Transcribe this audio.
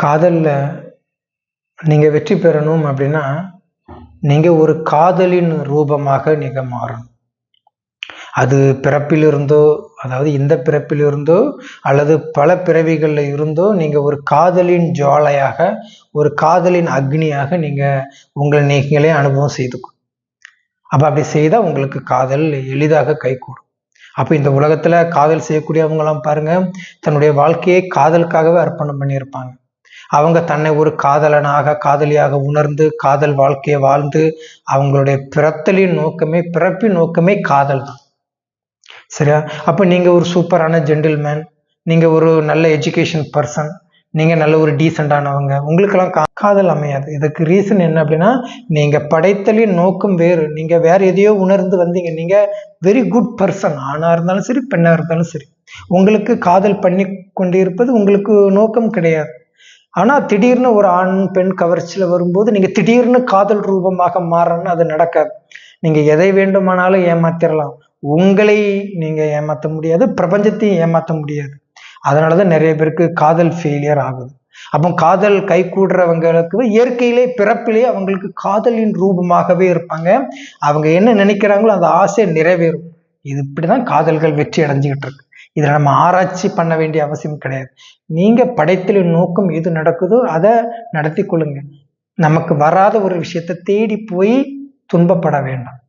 காதலில் நீங்கள் வெற்றி பெறணும் அப்படின்னா நீங்கள் ஒரு காதலின் ரூபமாக நீங்கள் மாறணும். அது பிறப்பிலிருந்தோ, அதாவது இந்த பிறப்பிலிருந்தோ அல்லது பல பிறவிகளில் இருந்தோ நீங்கள் ஒரு காதலின் ஜுவாலையாக, ஒரு காதலின் அக்னியாக நீங்கள் உங்களை நீங்களே அனுபவம் செய்துக்கும். அப்போ அப்படி செய்தால் உங்களுக்கு காதல் எளிதாக கைகூடும். அப்போ இந்த உலகத்தில் காதல் செய்யக்கூடியவங்களாம் பாருங்கள், தன்னுடைய வாழ்க்கையை காதலுக்காகவே அர்ப்பணம் பண்ணியிருப்பாங்க. அவங்க தன்னை ஒரு காதலனாக, காதலியாக உணர்ந்து காதல் வாழ்க்கையை வாழ்ந்து அவங்களுடைய பிறப்பின் நோக்கமே காதல் தான். சரியா? அப்போ நீங்கள் ஒரு சூப்பரான ஜென்டில்மேன், நீங்கள் ஒரு நல்ல எஜுகேஷன் பர்சன், நீங்கள் நல்ல ஒரு டீசெண்டானவங்க, உங்களுக்கெல்லாம் காதல் அமையாது. இதுக்கு ரீசன் என்ன அப்படின்னா, நீங்கள் படைத்தலின் நோக்கம் வேறு. நீங்கள் வேற எதையோ உணர்ந்து வந்தீங்க. நீங்கள் வெரி குட் பர்சன், ஆணாக இருந்தாலும் சரி பெண்ணாக இருந்தாலும் சரி, உங்களுக்கு காதல் பண்ணி கொண்டு இருப்பது உங்களுக்கு நோக்கம் கிடையாது. ஆனால் திடீர்னு ஒரு ஆண் பெண் கவர்ச்சியில் வரும்போது நீங்கள் திடீர்னு காதல் ரூபமாக மாறணும்னு அது நடக்காது. நீங்கள் எதை வேண்டுமானாலும் ஏமாத்திடலாம், உங்களை நீங்கள் ஏமாற்ற முடியாது, பிரபஞ்சத்தையும் ஏமாற்ற முடியாது. அதனால தான் நிறைய பேருக்கு காதல் ஃபெயிலியர் ஆகுது. அப்போ காதல் கை கூடுறவங்களுக்கு இயற்கையிலே பிறப்பிலேயே அவங்களுக்கு காதலின் ரூபமாகவே இருப்பாங்க. அவங்க என்ன நினைக்கிறாங்களோ அந்த ஆசை நிறைவேறும். இது இப்படிதான் காதல்கள் வெற்றி அடைஞ்சுக்கிட்டு இருக்கு. இதில் நம்ம ஆராய்ச்சி பண்ண வேண்டிய அவசியம் கிடையாது. நீங்கள் படைத்தலின் நோக்கம் எது நடக்குதோ அதை நடத்தி கொள்ளுங்க. நமக்கு வராத ஒரு விஷயத்தை தேடி போய் துன்பப்பட வேண்டாம்.